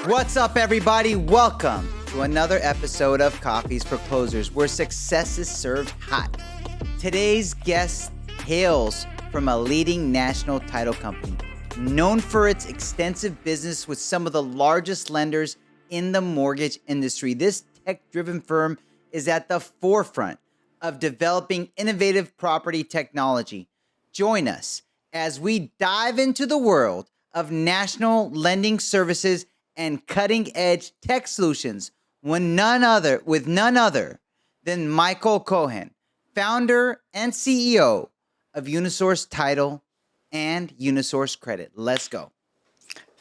What's up, everybody? Welcome to another episode of Coffeez for Closers, where success is served hot. Today's guest hails from a leading national title company, known for its extensive business with some of the largest lenders in the mortgage industry. This tech-driven firm is at the forefront of developing innovative property technology. Join us as we dive into the world of national lending services and cutting-edge tech solutions with none other than Michael Cohan, founder and CEO of Unisource Title and Unisource Credit. Let's go.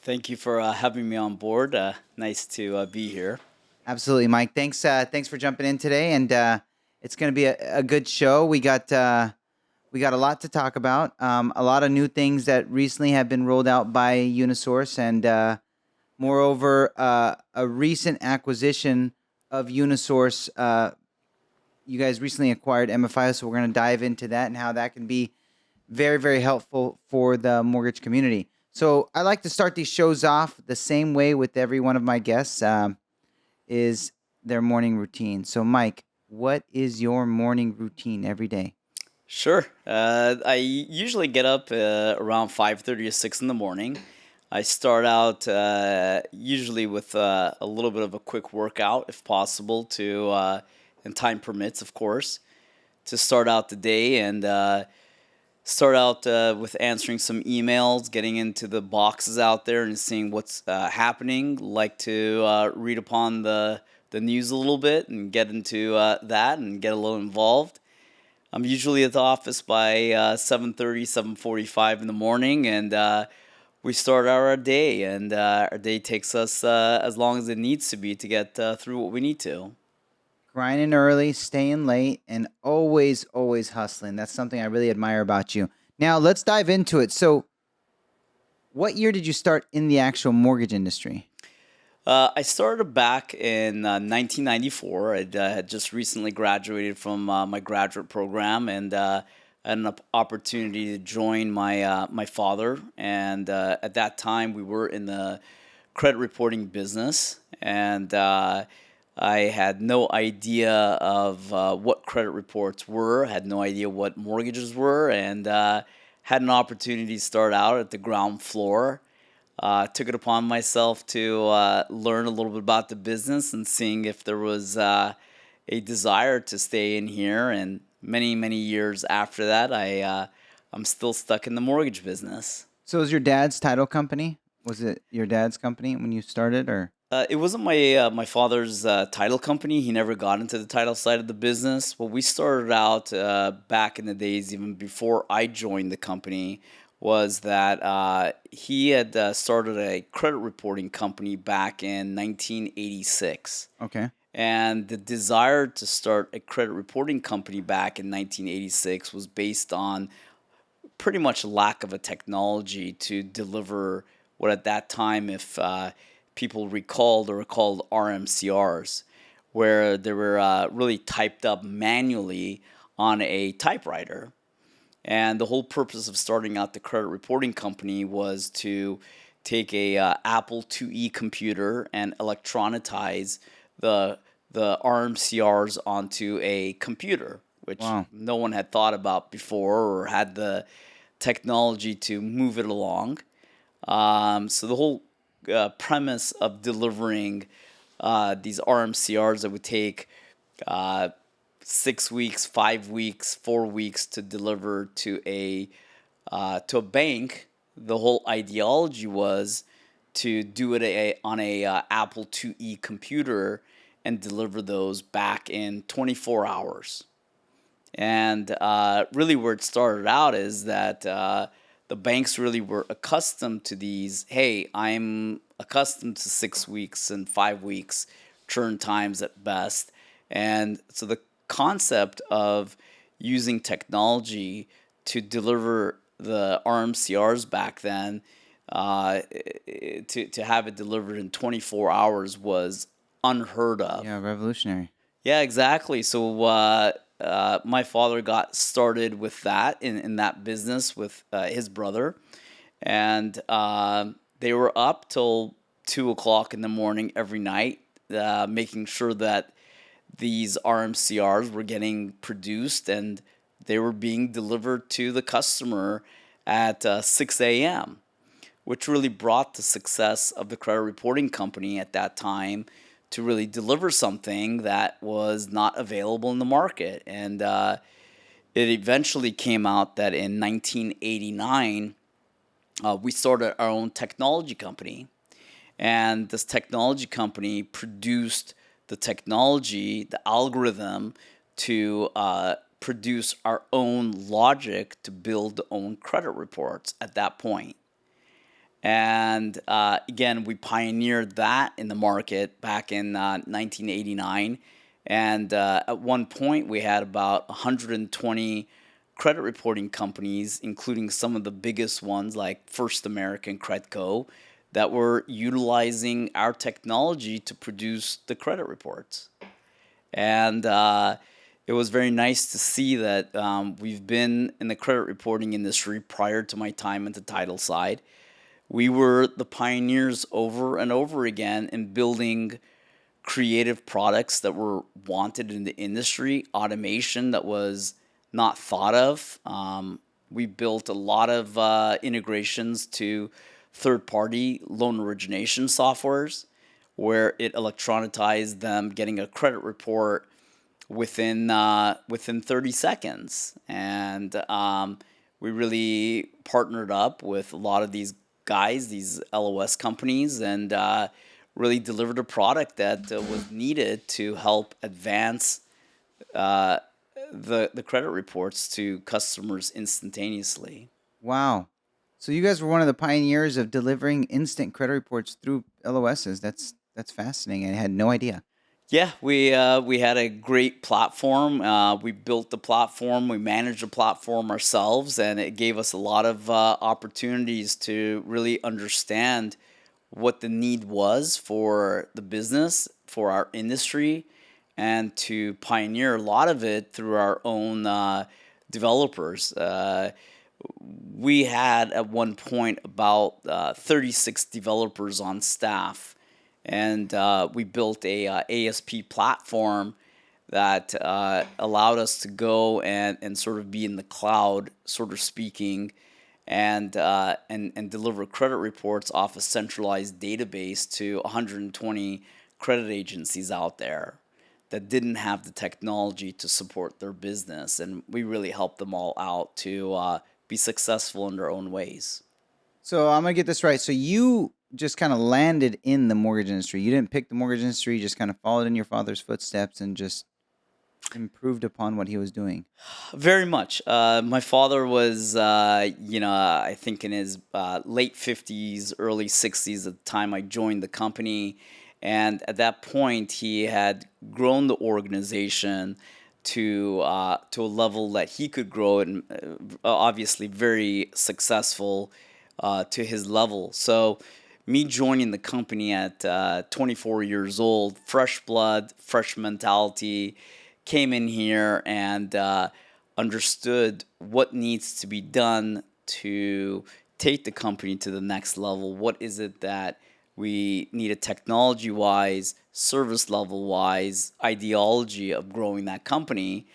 Thank you for having me on board. Nice to be here. Absolutely, Mike. Thanks for jumping in today, and it's going to be a good show. We got a lot to talk about. A lot of new things that recently have been rolled out by Unisource, and moreover, a recent acquisition of Unisource. You guys recently acquired MFI, so we're going to dive into that and how that can be very, very helpful for the mortgage community. So I like to start these shows off the same way with every one of my guests, is their morning routine. So, Mike, what is your morning routine every day? Sure. I usually get up around 5:30 or 6 in the morning. I start out usually with a little bit of a quick workout, if possible, and time permits, of course, to start out the day, and start out with answering some emails, getting into the boxes out there and seeing what's happening. Like to read upon the news a little bit and get into that and get a little involved. I'm usually at the office by 7:30, 7:45 in the morning, and we start our day, and our day takes us as long as it needs to be to get through what we need to. Grinding early, staying late, and always, always hustling. That's something I really admire about you. Now, let's dive into it. So, what year did you start in the actual mortgage industry? I started back in 1994. I had just recently graduated from my graduate program, and I had an opportunity to join my father. And at that time, we were in the credit reporting business, and I had no idea of what credit reports were, had no idea what mortgages were, and had an opportunity to start out at the ground floor. Took it upon myself to learn a little bit about the business and seeing if there was a desire to stay in here. And many, many years after that, I'm still stuck in the mortgage business. So, was your dad's title company? Was it your dad's company when you started, or? It wasn't my father's title company. He never got into the title side of the business. What we started out back in the days, even before I joined the company, was that he had started a credit reporting company back in 1986. Okay. And the desire to start a credit reporting company back in 1986 was based on pretty much lack of a technology to deliver what at that time, if people recalled RMCRs, where they were really typed up manually on a typewriter. And the whole purpose of starting out the credit reporting company was to take a Apple IIe computer and electronicize the RMCRs onto a computer, which no one had thought about before or had the technology to move it along. So the whole premise of delivering these RMCRs that would take 6 weeks, 5 weeks, 4 weeks to deliver to a bank, the whole ideology was to do it on a Apple IIe computer and deliver those back in 24 hours. And really where it started out is that the banks really were accustomed to these. Hey, I'm accustomed to 6 weeks and 5 weeks turn times at best. And so the concept of using technology to deliver the RMCRs back then, to have it delivered in 24 hours was unheard of. Yeah, revolutionary. Yeah, exactly. So my father got started with that in that business with his brother, and they were up till 2 o'clock in the morning every night, making sure that these RMCRs were getting produced and they were being delivered to the customer at 6 a.m., which really brought the success of the credit reporting company at that time to really deliver something that was not available in the market. And it eventually came out that in 1989, we started our own technology company. And this technology company produced the technology, the algorithm to produce our own logic to build our own credit reports at that point. And again, we pioneered that in the market back in 1989. And at one point, we had about 120 credit reporting companies, including some of the biggest ones like First American Credco, that were utilizing our technology to produce the credit reports. And it was very nice to see that we've been in the credit reporting industry prior to my time at the title side. We were the pioneers over and over again in building creative products that were wanted in the industry, automation that was not thought of. We built a lot of integrations to third-party loan origination softwares where it electronized them getting a credit report within 30 seconds. And we really partnered up with a lot of these guys, these LOS companies, and really delivered a product that was needed to help advance the credit reports to customers instantaneously. Wow. So you guys were one of the pioneers of delivering instant credit reports through LOSs. That's fascinating. I had no idea. Yeah, we had a great platform. We built the platform. We managed the platform ourselves, and it gave us a lot of opportunities to really understand what the need was for the business, for our industry, and to pioneer a lot of it through our own developers. We had at one point about 36 developers on staff, and we built a ASP platform that allowed us to go and sort of be in the cloud, sort of speaking, and deliver credit reports off a centralized database to 120 credit agencies out there that didn't have the technology to support their business, and we really helped them all out to be successful in their own ways. So I'm gonna get this right. So you just kind of landed in the mortgage industry. You didn't pick the mortgage industry. You just kind of followed in your father's footsteps and just improved upon what he was doing. Very much. My father was, I think in his late 50s, early 60s at the time I joined the company. And at that point, he had grown the organization to a level that he could grow it, and obviously very successful to his level. So me joining the company at 24 years old, fresh blood, fresh mentality, came in here and understood what needs to be done to take the company to the next level. What is it that we needed technology-wise, service level-wise, ideology of growing that company?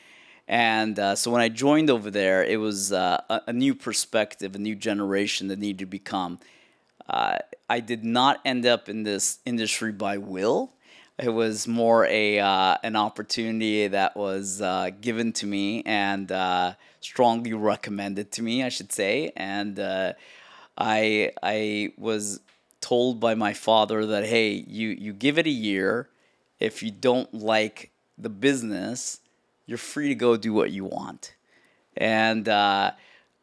And so when I joined over there, it was a new perspective, a new generation that needed to become. I did not end up in this industry by will. It was more an opportunity that was given to me and strongly recommended to me, I should say. And I was told by my father that, hey, you give it a year. If you don't like the business, you're free to go do what you want. And I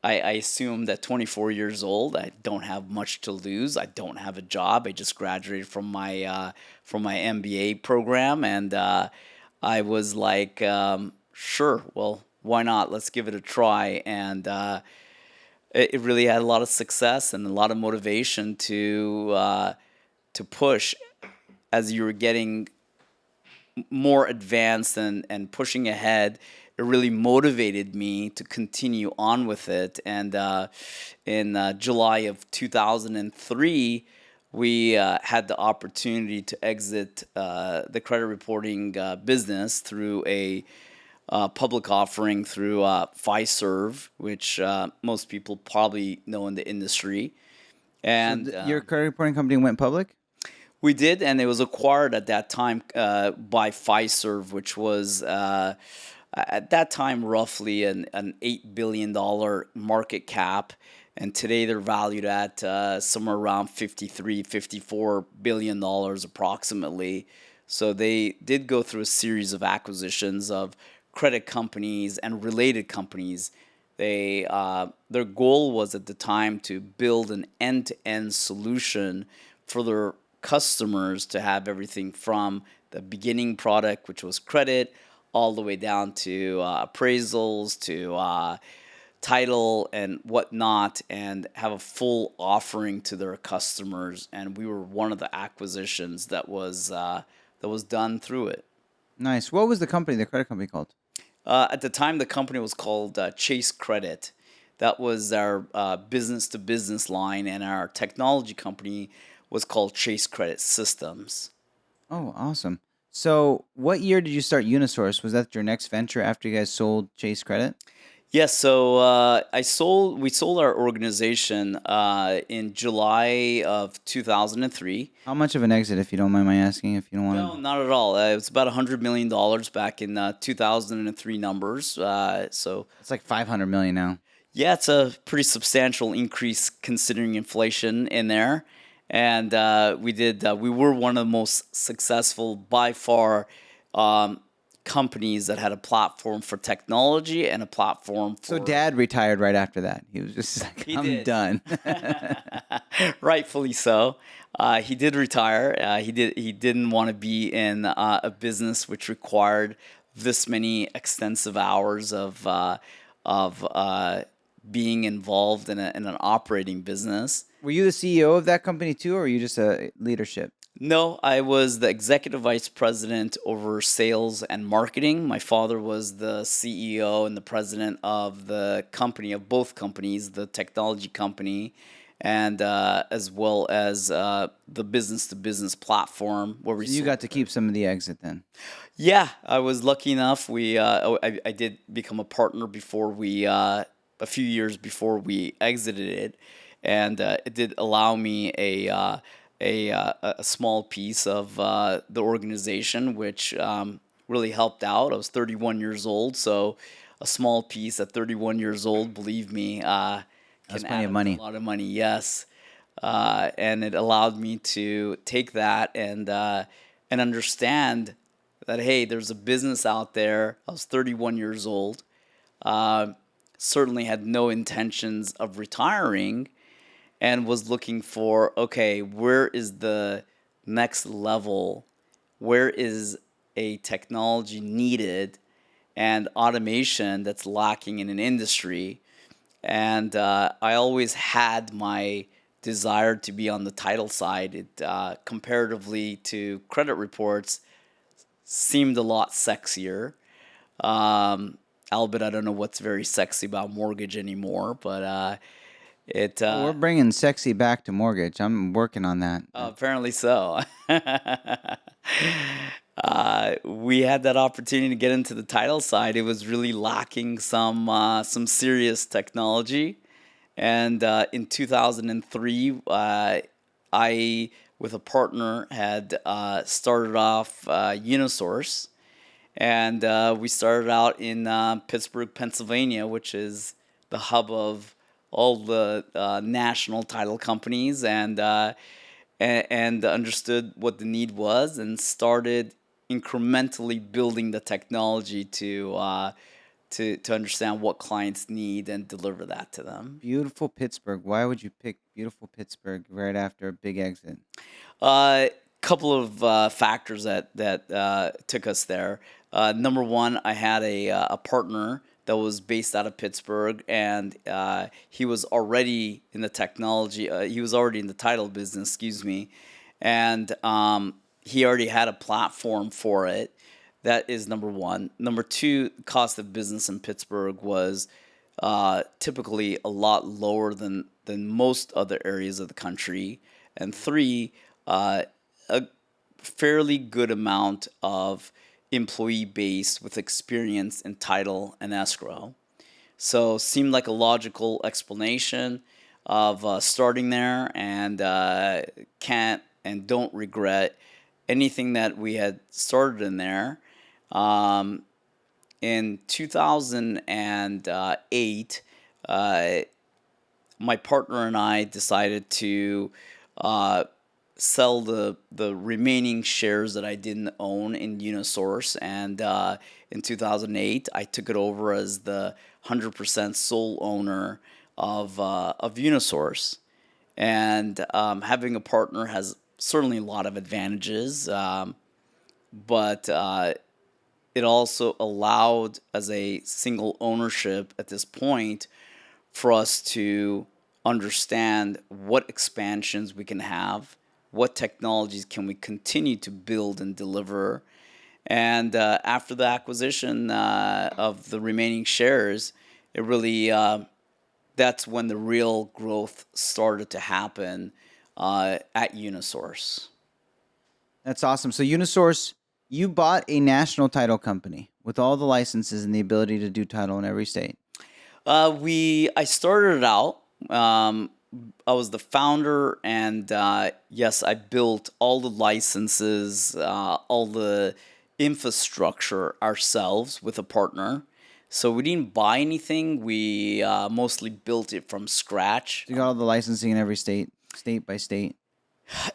assumed at 24 years old, I don't have much to lose. I don't have a job. I just graduated from my MBA program, and I was like, sure, well, why not? Let's give it a try. And it really had a lot of success and a lot of motivation to push as you were getting more advanced and pushing ahead. It really motivated me to continue on with it. And in July of 2003, we had the opportunity to exit the credit reporting business through a public offering through Fiserv, which most people probably know in the industry. So And your credit reporting company went public? we did, and it was acquired at that time by Fiserv, which was at that time roughly an $8 billion market cap. And today they're valued at somewhere around $53, $54 billion approximately. So they did go through a series of acquisitions of credit companies and related companies. They their goal was at the time to build an end-to-end solution for their customers to have everything from the beginning product, which was credit, all the way down to appraisals, to title and whatnot, and have a full offering to their customers. And we were one of the acquisitions that was done through it. Nice. What was the company, the credit company called? At the time, the company was called Chase Credit. That was our business to business line, and our technology company was called Chase Credit Systems. Oh, awesome. So what year did you start Unisource? Was that your next venture after you guys sold Chase Credit? Yes, so we sold our organization in July of 2003. How much of an exit, if you don't mind my asking, if you don't want No, to? not at all. It was about $100 million back in 2003 numbers. So It's like 500 million now. yeah, it's a pretty substantial increase considering inflation in there. And we were one of the most successful by far companies that had a platform for technology and a platform for. So Dad retired right after that. He was just like, He I'm did. done. Rightfully so. He did retire. He didn't want to be in a business which required this many extensive hours of being involved in an operating business. Were you the CEO of that company too, or were you just a leadership? No, I was the executive vice president over sales and marketing. My father was the CEO and the president of the company, of both companies, the technology company, and as well as the business to business platform where we. So you got to keep some of the exit then. Yeah, I was lucky enough. I did become a partner before a few years before we exited it, and it did allow me a small piece of the organization, which really helped out. I was 31 years old, so a small piece at 31 years old, believe me, That's can plenty add of up money. to a lot of money. Yes, and it allowed me to take that and understand that hey, there's a business out there. I was 31 years old. Certainly had no intentions of retiring, and was looking for, okay, where is the next level? Where is a technology needed and automation that's lacking in an industry? And I always had my desire to be on the title side. It comparatively to credit reports seemed a lot sexier. Albeit I don't know what's very sexy about mortgage anymore, but it Well, we're bringing sexy back to mortgage. I'm working on that. apparently so. We had that opportunity to get into the title side. It was really lacking some serious technology, and in 2003, I with a partner had started off Unisource, and we started out in Pittsburgh, Pennsylvania, which is the hub of all the national title companies, and understood what the need was, and started incrementally building the technology to understand what clients need and deliver that to them. Beautiful Pittsburgh. Why would you pick beautiful Pittsburgh right after a big exit? Couple of factors that took us there. Number one, I had a partner that was based out of Pittsburgh, and he was already in the technology. He was already in the title business, excuse me, and he already had a platform for it. That is number one. Number two, cost of business in Pittsburgh was typically a lot lower than most other areas of the country, and three, a fairly good amount of employee base with experience in title and escrow. So seemed like a logical explanation of starting there, and can't and don't regret anything that we had started in there. Um, in 2008, uh, my partner and I decided to uh, sell the remaining shares that I didn't own in Unisource, and in 2008, I took it over as the 100% sole owner of Unisource. And having a partner has certainly a lot of advantages, but it also allowed, as a single ownership at this point, for us to understand what expansions we can have, what technologies can we continue to build and deliver. And after the acquisition of the remaining shares, it really that's when the real growth started to happen at Unisource. That's awesome. So Unisource, you bought a national title company with all the licenses and the ability to do title in every state. I started it out. Um, I was the founder, and yes, I built all the licenses, all the infrastructure ourselves with a partner. So we didn't buy anything. We mostly built it from scratch. So you got all the licensing in every state, state by state.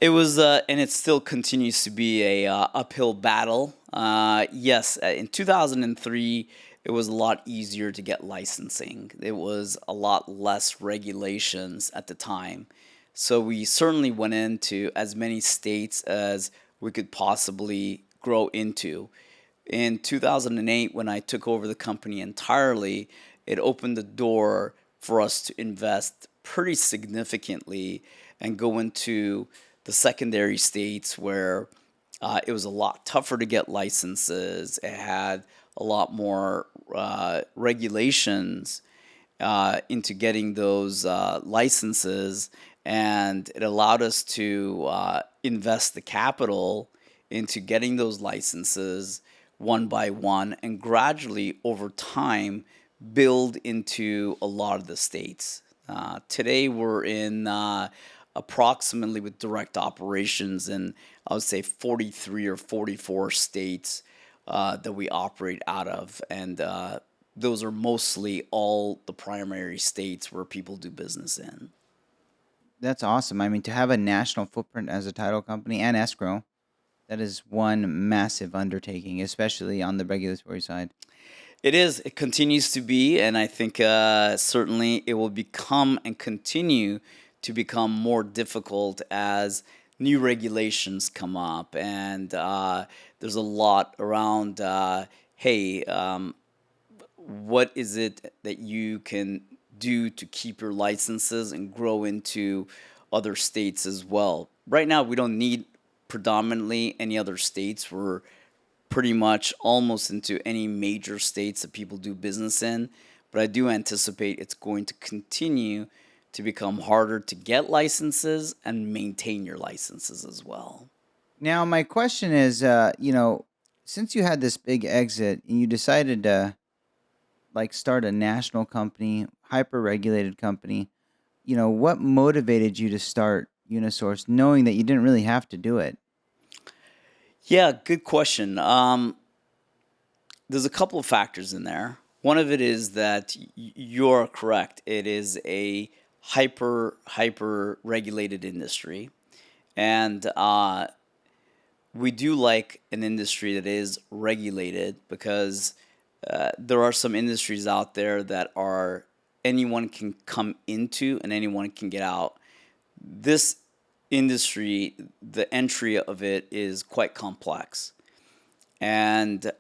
It was, and it still continues to be a uphill battle. Yes, in 2003, it was a lot easier to get licensing. It was a lot less regulations at the time. So we certainly went into as many states as we could possibly grow into. In 2008, when I took over the company entirely, it opened the door for us to invest pretty significantly and go into the secondary states where it was a lot tougher to get licenses. It had a lot more regulations into getting those licenses, and it allowed us to invest the capital into getting those licenses one by one, and gradually over time build into a lot of the states. Today we're in approximately, with direct operations, in I would say 43 or 44 states that we operate out of, and those are mostly all the primary states where people do business in. That's awesome. I mean, to have a national footprint as a title company and escrow, that is one massive undertaking, especially on the regulatory side. It is. It continues to be, and I think certainly it will become and continue to become more difficult as new regulations come up, and there's a lot around. Hey, what is it that you can do to keep your licenses and grow into other states as well? Right now, we don't need predominantly any other states. We're pretty much almost into any major states that people do business in. But I do anticipate it's going to continue to become harder to get licenses and maintain your licenses as well. Now, my question is, since you had this big exit and you decided to like start a national company, hyper regulated company, what motivated you to start Unisource, knowing that you didn't really have to do it? Yeah, good question. There's a couple of factors in there. One of it is that you're correct. It is a hyper regulated industry, and we do like an industry that is regulated, because there are some industries out there that are anyone can come into and anyone can get out. This industry, the entry of it is quite complex, and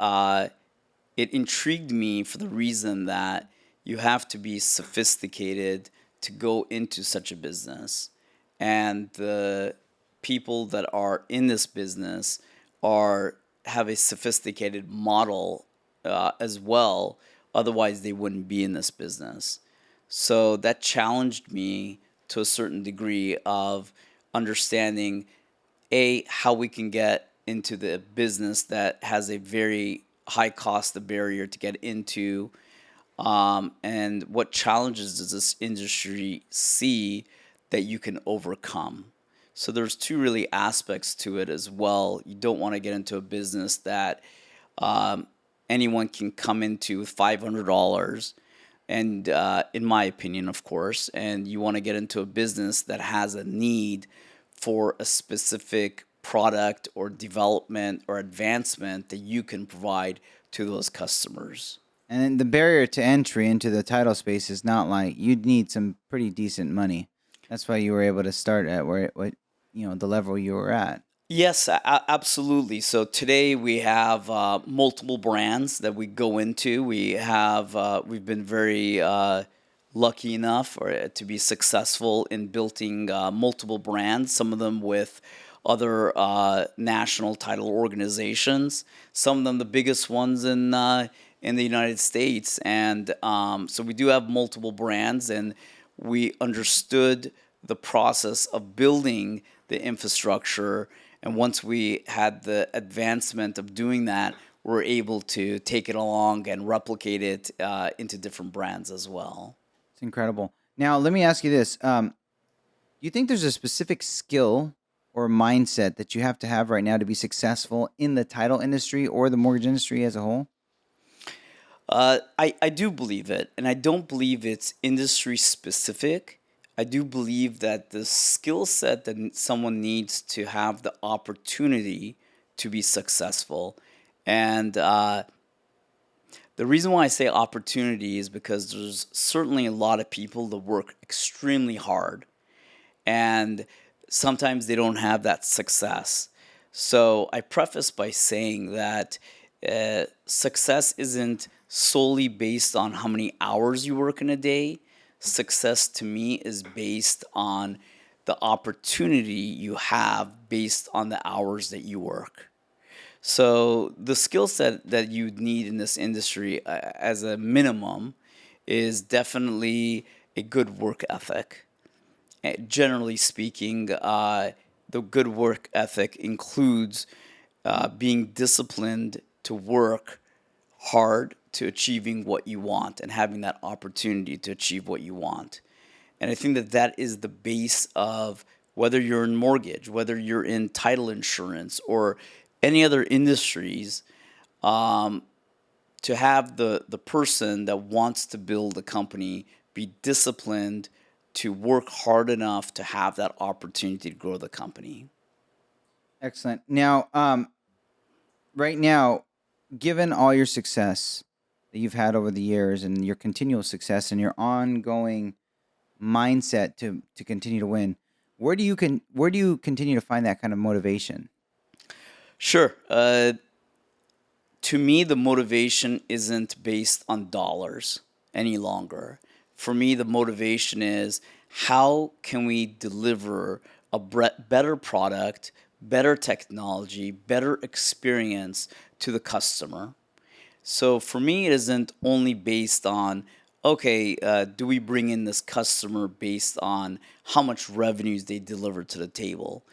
it intrigued me for the reason that you have to be sophisticated to go into such a business, and the people that are in this business are have a sophisticated model as well. Otherwise, they wouldn't be in this business. So that challenged me to a certain degree of understanding how we can get into the business that has a very high cost of barrier to get into, and what challenges does this industry see that you can overcome. So there's two really aspects to it as well. You don't want to get into a business that anyone can come into with $500, and in my opinion, of course, and you want to get into a business that has a need for a specific product or development or advancement that you can provide to those customers. And then the barrier to entry into the title space is not like you'd need some pretty decent money. That's why you were able to start at the level you were at. Yes, absolutely. So today we have multiple brands that we go into. We've been very lucky enough to be successful in building multiple brands. Some of them with other national title organizations. Some of them the biggest ones in the United States, and so we do have multiple brands, and we understood the process of building the infrastructure. And once we had the advancement of doing that, we're able to take it along and replicate it into different brands as well. It's incredible. Now, let me ask you this. Do you think there's a specific skill or mindset that you have to have right now to be successful in the title industry or the mortgage industry as a whole? I do believe it, and I don't believe it's industry specific. I do believe that the skill set that someone needs to have the opportunity to be successful. And the reason why I say opportunity is because there's certainly a lot of people that work extremely hard, and sometimes they don't have that success. So I preface by saying that success isn't solely based on how many hours you work in a day. Success to me is based on the opportunity you have based on the hours that you work. So the skill set that you need in this industry, as a minimum, is definitely a good work ethic. Generally speaking, the good work ethic includes being disciplined to work hard to achieving what you want and having that opportunity to achieve what you want. And I think that that is the base of whether you're in mortgage, whether you're in title insurance, or any other industries, to have the person that wants to build a company be disciplined to work hard enough to have that opportunity to grow the company. Excellent. Now, right now, given all your success that you've had over the years and your continual success and your ongoing mindset to continue to win, where do you continue to find that kind of motivation? Sure. To me, the motivation isn't based on dollars any longer. For me, the motivation is how can we deliver a better product, better technology, better experience to the customer. So for me, it isn't only based on, okay, do we bring in this customer based on how much revenues they deliver to the table?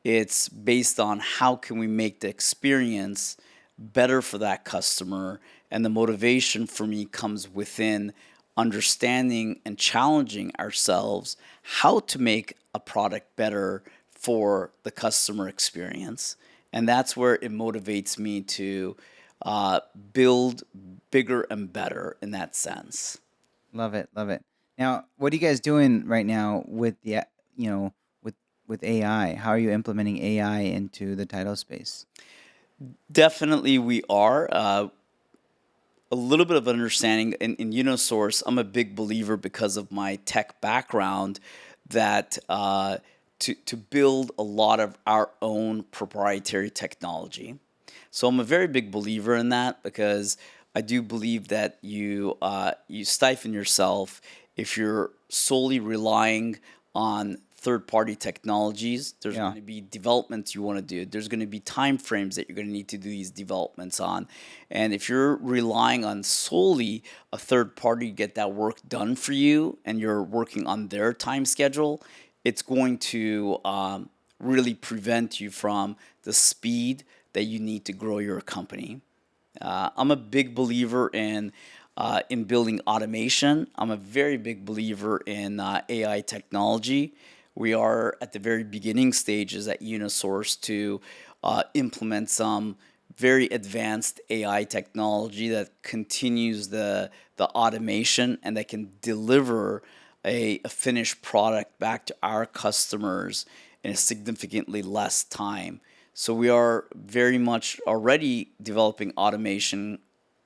It's based on how can we make the experience better for that customer. And the motivation for me comes within understanding and challenging ourselves how to make a product better for the customer experience. And that's where it motivates me to build bigger and better in that sense. Love it, love it. Now, what are you guys doing right now with with AI? How are you implementing AI into the title space? Definitely, we are. A little bit of understanding in Unisource, I'm a big believer because of my tech background that to build a lot of our own proprietary technology. So I'm a very big believer in that because I do believe that you stifle yourself if you're solely relying on third-party technologies. There's Yeah. going to be developments you want to do. There's going to be time frames that you're going to need to do these developments on. And if you're relying on solely a third party to get that work done for you and you're working on their time schedule, it's going to really prevent you from the speed that you need to grow your company. I'm a big believer in building automation. I'm a very big believer in AI technology. We are at the very beginning stages at Unisource to implement some very advanced AI technology that continues the automation and that can deliver a finished product back to our customers in a significantly less time. So we are very much already developing automation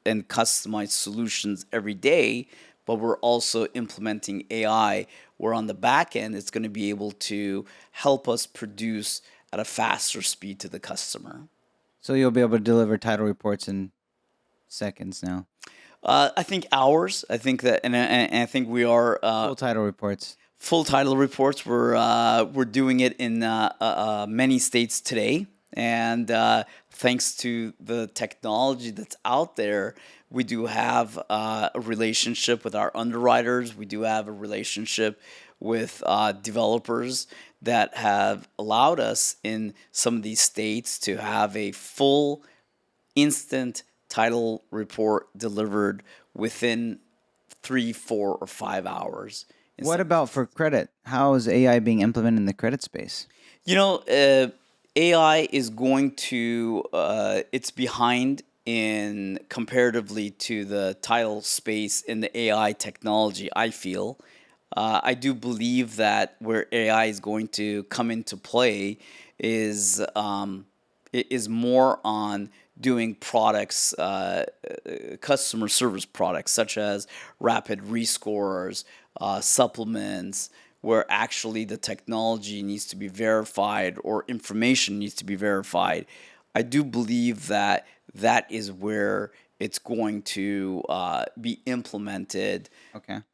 and customized solutions every day, but we're also implementing AI where on the back end it's going to be able to help us produce at a faster speed to the customer. So you'll be able to deliver title reports in seconds now. I think hours. I think that, and I think we are Full title reports. full title reports. We're doing it in many states today, and thanks to the technology that's out there, we do have a relationship with our underwriters. We do have a relationship with developers that have allowed us in some of these states to have a full instant title report delivered within 3, 4, or 5 hours. What about for credit? How is AI being implemented in the credit space? You know, AI is going to, it's behind in comparatively to the title space in the AI technology, I feel. I do believe that where AI is going to come into play is more on doing products, customer service products, such as rapid rescores, supplements, where actually the technology needs to be verified or information needs to be verified. I do believe that that is where it's going to be implemented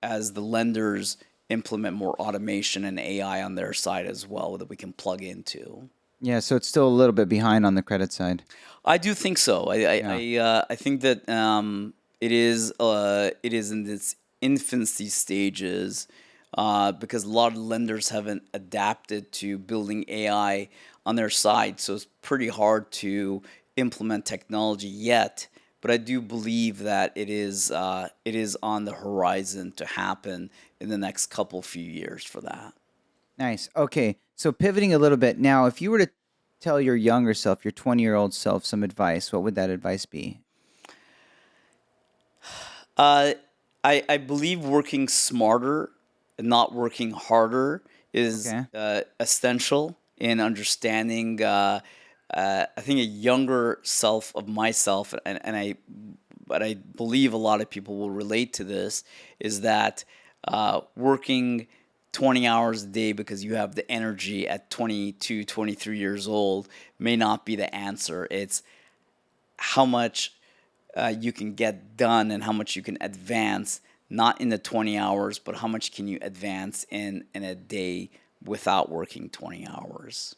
as the lenders implement more automation and AI on their side as well that we can plug into. Yeah, so it's still a little bit behind on the credit side. I do think so. I think that it is in its infancy stages because a lot of lenders haven't adapted to building AI on their side. So it's pretty hard to implement technology yet. But I do believe that it is on the horizon to happen in the next few years for that. Nice. Okay, so pivoting a little bit now, if you were to tell your younger self, your 20-year-old self, some advice, what would that advice be? I believe working smarter and not working harder is essential in understanding. I think a younger self of myself, but I believe a lot of people will relate to this, is that working 20 hours a day because you have the energy at 22, 23 years old may not be the answer. It's how much you can get done and how much you can advance, not in the 20 hours, but how much can you advance in a day without working 20 hours.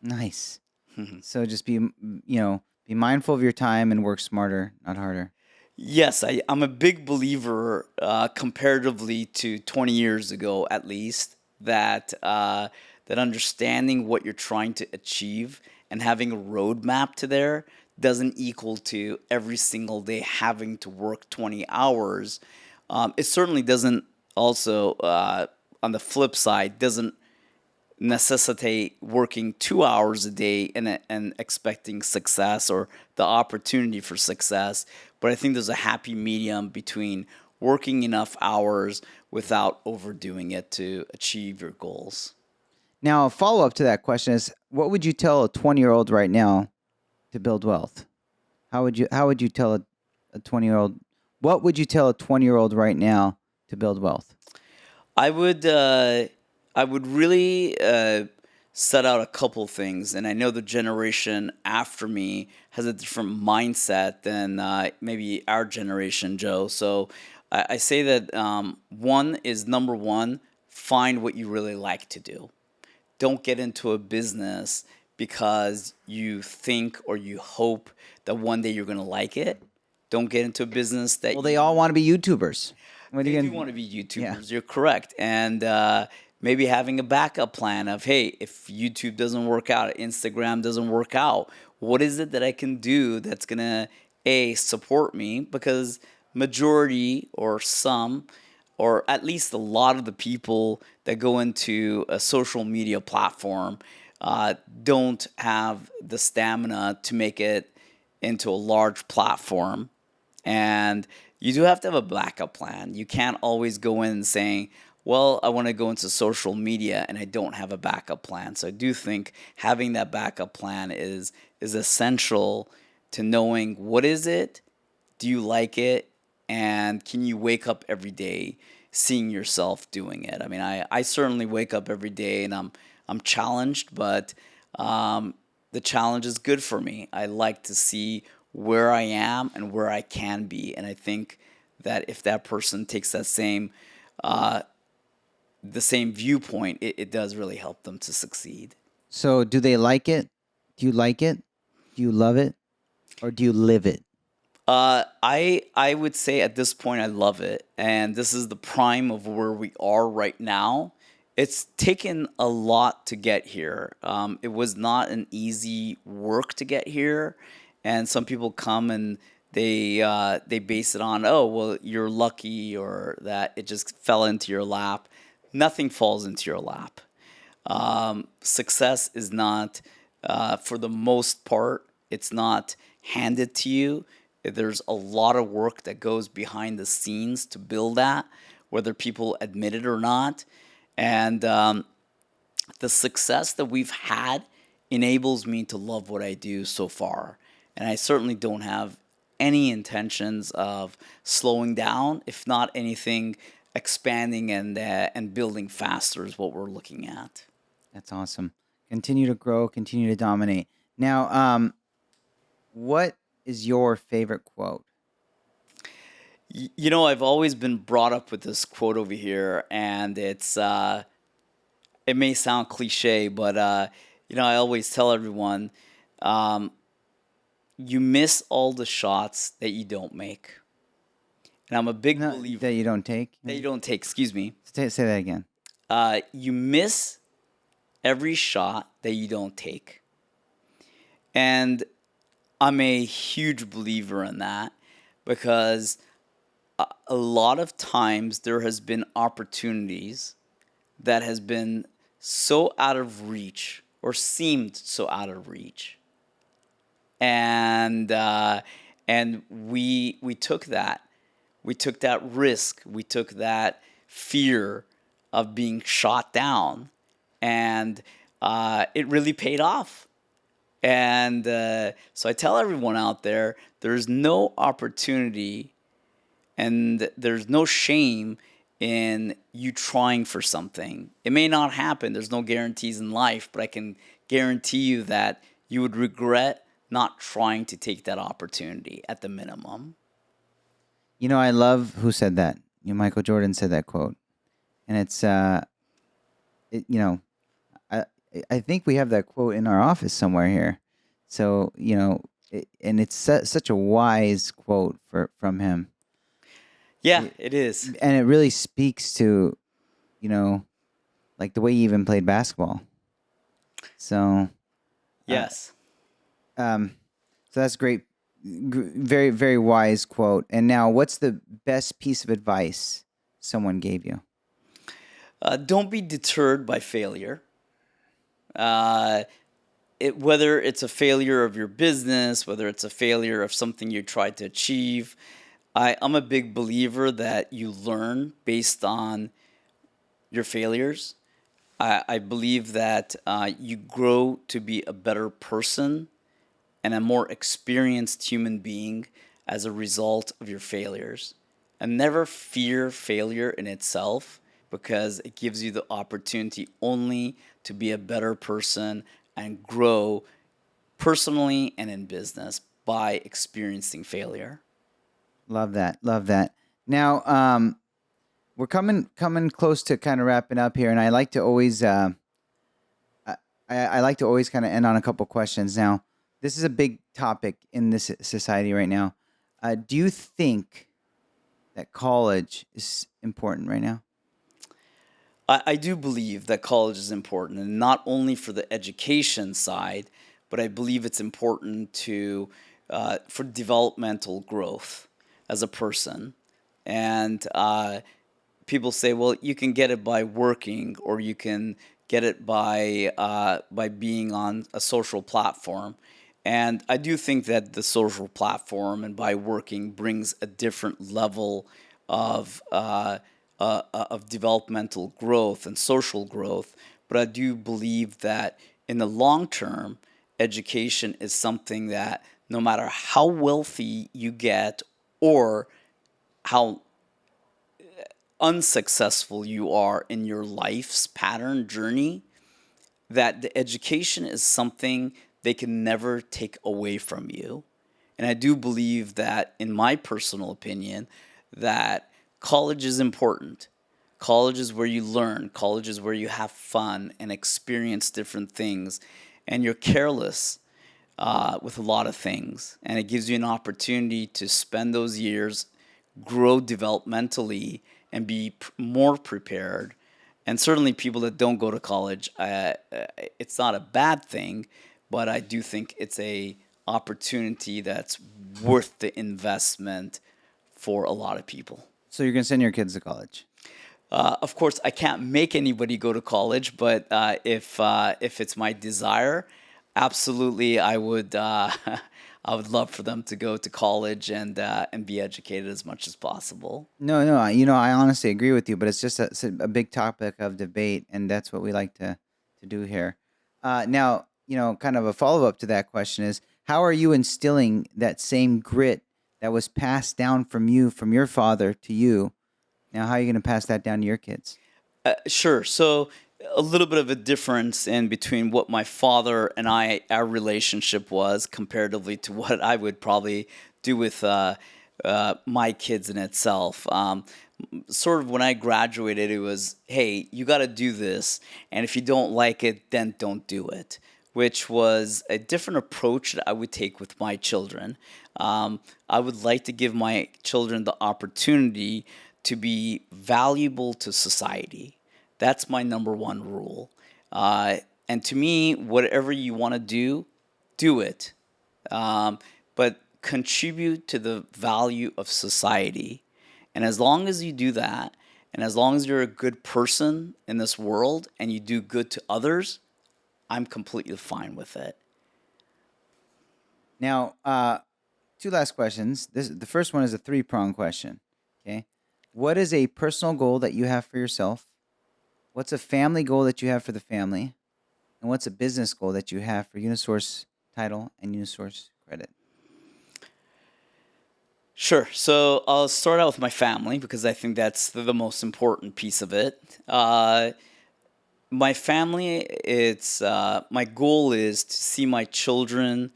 Nice. So just be mindful of your time and work smarter, not harder. Yes, I'm a big believer, comparatively to 20 years ago at least, that understanding what you're trying to achieve and having a roadmap to there doesn't equal to every single day having to work 20 hours. It certainly doesn't also, on the flip side, doesn't necessitate working 2 hours a day and expecting success or the opportunity for success. But I think there's a happy medium between working enough hours without overdoing it to achieve your goals. Now, a follow-up to that question is, what would you tell a 20-year-old right now to build wealth? How would you tell a 20-year-old? What would you tell a 20-year-old right now to build wealth? I would really set out a couple things, and I know the generation after me has a different mindset than maybe our generation, Joe. So I say that number one, find what you really like to do. Don't get into a business because you think or you hope that one day you're going to like it. Don't get into a business that they all want to be YouTubers. They do want to be YouTubers. Yeah. You're correct. And Maybe having a backup plan of, hey, if YouTube doesn't work out, Instagram doesn't work out, what is it that I can do that's gonna a support me? Because majority or some, or at least a lot of the people that go into a social media platform don't have the stamina to make it into a large platform, and you do have to have a backup plan. You can't always go in saying, well, I want to go into social media and I don't have a backup plan. So I do think having that backup plan is essential to knowing what is it, do you like it, and can you wake up every day seeing yourself doing it? I mean, I certainly wake up every day and I'm challenged, but the challenge is good for me. I like to see where I am and where I can be. And I think that if that person takes that uh, same viewpoint, it does really help them to succeed. So, do they like it? Do you like it? Do you love it? Or do you live it? I would say at this point I love it, and this is the prime of where we are right now. It's taken a lot to get here. It was not an easy work to get here, and some people come and they base it on, oh well, you're lucky, or that it just fell into your lap. Nothing falls into your lap. Success is not, for the most part, it's not handed to you. There's a lot of work that goes behind the scenes to build that, whether people admit it or not. And the success that we've had enables me to love what I do so far. And I certainly don't have any intentions of slowing down, if not anything, expanding and building faster is what we're looking at. That's awesome. Continue to grow, continue to dominate. Now, what is your favorite quote? You know, I've always been brought up with this quote over here, and it may sound cliche, but I always tell everyone, um, you miss all the shots that you don't make. And I'm a big No, believer that you don't take? that you don't take. Excuse me. Say that again. You miss every shot that you don't take, and I'm a huge believer in that because a lot of times there has been opportunities that has been so out of reach or seemed so out of reach, and we took that, risk, we took that fear of being shot down, and it really paid off. And so I tell everyone out there, there's no opportunity and there's no shame in you trying for something. It may not happen. There's no guarantees in life, but I can guarantee you that you would regret not trying to take that opportunity at the minimum. You know, I love who said that. Michael Jordan said that quote, and it's I I think we have that quote in our office somewhere here. So and it's such a wise quote from him. Yeah, It, it is. and it really speaks to you know like the way he even played basketball. So, uh, Yes. um, so that's great. Very, very wise quote. And now, what's the best piece of advice someone gave you? Don't be deterred by failure. Uh, whether it's a failure of your business, whether it's a failure of something you tried to achieve, I'm a big believer that you learn based on your failures. I believe that you grow to be a better person and a more experienced human being as a result of your failures. And never fear failure in itself because it gives you the opportunity only to be a better person and grow personally and in business by experiencing failure. Love that. Love that. Now, we're coming close to kind of wrapping up here, and I like to always I like to always kind of end on a couple questions. Now, this is a big topic in this society right now. Do you think that college is important right now? I do believe that college is important, and not only for the education side, but I believe it's important to for developmental growth as a person. And people say, well, you can get it by working, or you can get it by being on a social platform. And I do think that the social platform and by working brings a different level of of developmental growth and social growth. But I do believe that in the long term, education is something that no matter how wealthy you get or how unsuccessful you are in your life's pattern journey, that the education is something they can never take away from you. And I do believe that, in my personal opinion, that college is important. College is where you learn, college is where you have fun and experience different things, and you're careless with a lot of things. And it gives you an opportunity to spend those years, grow developmentally, and be more prepared. And certainly, people that don't go to college, it's not a bad thing, but I do think it's a opportunity that's worth the investment for a lot of people. So you're going to send your kids to college? Of course, I can't make anybody go to college, but if it's my desire, absolutely, I would. I would love for them to go to college and be educated as much as possible. No, no, I honestly agree with you, but it's a big topic of debate, and that's what we like to do here. Now, kind of a follow up to that question is, how are you instilling that same grit that was passed down from you, from your father to you? Now, how are you going to pass that down to your kids? Sure. So a little bit of a difference in between what my father and our relationship was comparatively to what I would probably do with my kids in itself. Sort of when I graduated, it was, hey, you got to do this, and if you don't like it, then don't do it. Which was a different approach that I would take with my children. I would like to give my children the opportunity to be valuable to society. That's my number one rule. And to me, whatever you want to do it. But contribute to the value of society. And as long as you do that, and as long as you're a good person in this world and you do good to others, I'm completely fine with it. Now, two last questions. The first one is a three-pronged question. Okay, what is a personal goal that you have for yourself? What's a family goal that you have for the family? And what's a business goal that you have for Unisource Title and Unisource Credit? Sure. So I'll start out with my family because I think that's the most important piece of it. My family, it's my goal is to see my children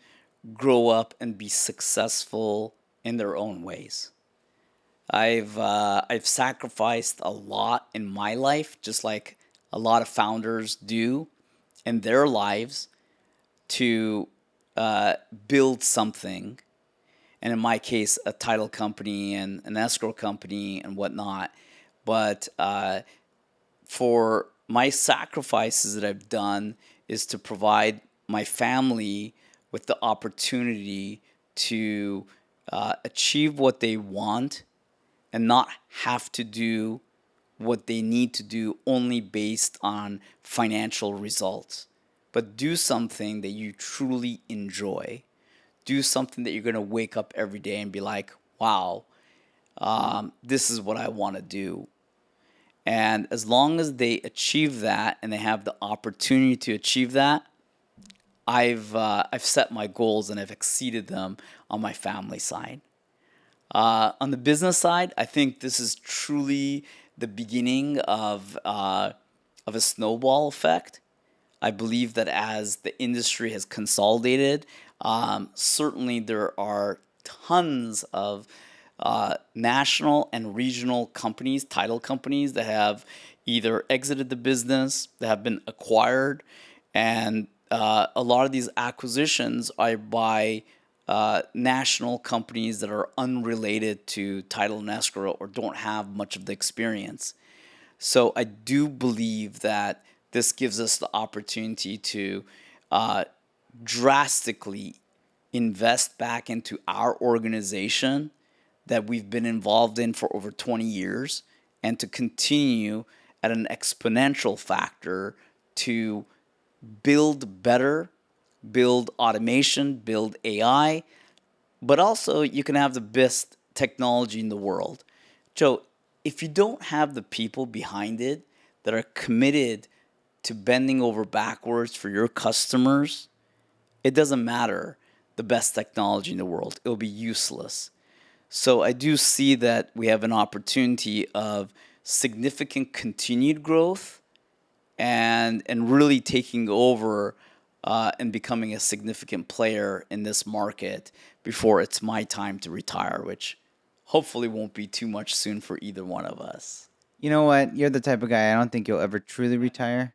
grow up and be successful in their own ways. I've sacrificed a lot in my life, just like a lot of founders do in their lives, to build something. And in my case, a title company and an escrow company and whatnot. But for my sacrifices that I've done is to provide my family with the opportunity to achieve what they want and not have to do what they need to do only based on financial results, but do something that you truly enjoy. Do something that you're going to wake up every day and be like, wow, this is what I want to do. And as long as they achieve that and they have the opportunity to achieve that, I've set my goals and I've exceeded them on my family side. On the business side, I think this is truly the beginning of a snowball effect. I believe that as the industry has consolidated, certainly there are tons of national and regional companies, title companies that have either exited the business, that have been acquired, and a lot of these acquisitions are by national companies that are unrelated to title and escrow or don't have much of the experience. So I do believe that this gives us the opportunity to uh, drastically invest back into our organization that we've been involved in for over 20 years and to continue at an exponential factor to build better, build automation, build AI, but also you can have the best technology in the world. Joe, if you don't have the people behind it that are committed to bending over backwards for your customers, it doesn't matter the best technology in the world. It'll be useless. So I do see that we have an opportunity of significant continued growth and really taking over and becoming a significant player in this market before it's my time to retire, which hopefully won't be too much soon for either one of us. You know what? You're the type of guy I don't think you'll ever truly retire.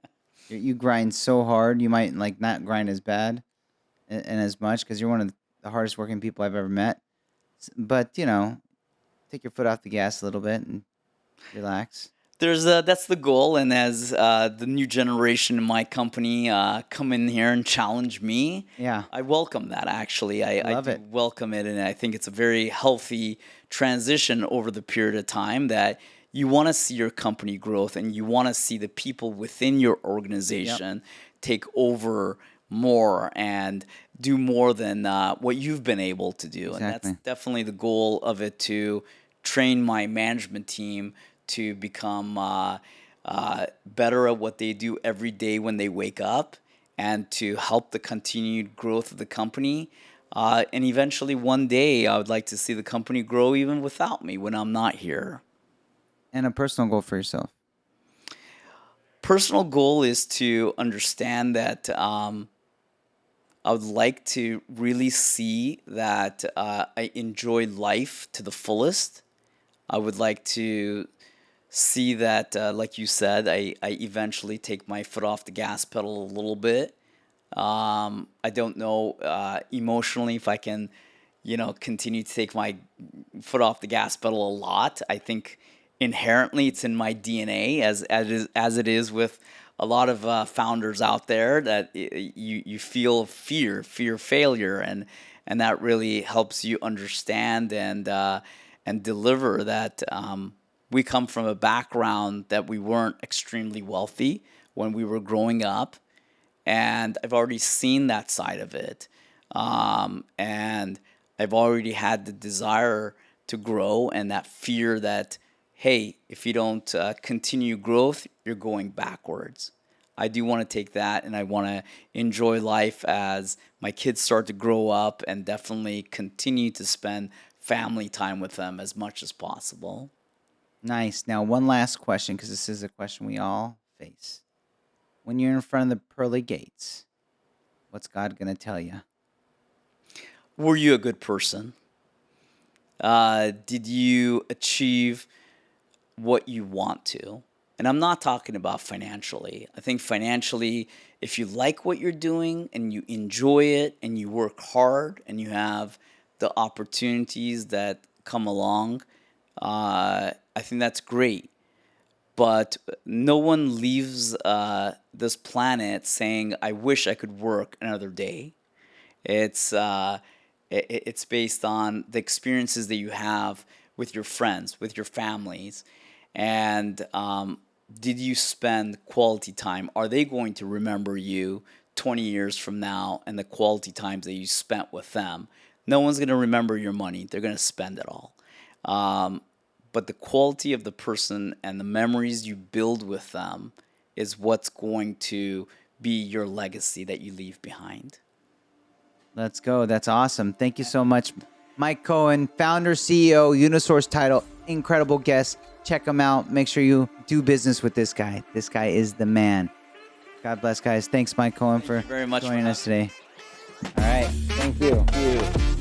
You grind so hard, you might like not grind as bad and as much because you're one of the hardest working people I've ever met. But take your foot off the gas a little bit and relax. That's the goal, and as the new generation in my company come in here and challenge me, Yeah, I welcome that. Actually, I love do it. welcome it, and I think it's a very healthy transition over the period of time that you want to see your company growth and you want to see the people within your organization take over more and do more than what you've been able to do, and that's Exactly. definitely the goal of it, to train my management team to become better at what they do every day when they wake up and to help the continued growth of the company. And eventually, one day, I would like to see the company grow even without me when I'm not here. And a personal goal for yourself. Personal goal is to understand that I would like to really see that I enjoy life to the fullest. I would like to see that, like you said, I eventually take my foot off the gas pedal a little bit. I don't know emotionally if I can, continue to take my foot off the gas pedal a lot. I think inherently it's in my DNA, as it is with a lot of founders out there, that you feel fear failure, and that really helps you understand and deliver that. We come from a background that we weren't extremely wealthy when we were growing up, and I've already seen that side of it. And I've already had the desire to grow and that fear that, hey, if you don't continue growth, you're going backwards. I do want to take that and I want to enjoy life as my kids start to grow up and definitely continue to spend family time with them as much as possible. Nice. Now, one last question, because this is a question we all face. When you're in front of the pearly gates, what's God going to tell you? Were you a good person? Did you achieve what you want to? And I'm not talking about financially. I think financially, if you like what you're doing and you enjoy it and you work hard and you have the opportunities that come along, I think that's great. But no one leaves this planet saying, "I wish I could work another day." It's it's based on the experiences that you have with your friends, with your families, and did you spend quality time? Are they going to remember you 20 years from now and the quality times that you spent with them? No one's going to remember your money. They're going to spend it all. Um, but the quality of the person and the memories you build with them is what's going to be your legacy that you leave behind. Let's go. That's awesome. Thank you so much, Mike Cohan, founder, CEO, Unisource title, incredible guest. Check him out. Make sure you do business with this guy. This guy is the man. God bless, guys. Thanks, Mike Cohan, for Very much for joining us having today. All right. Thank you.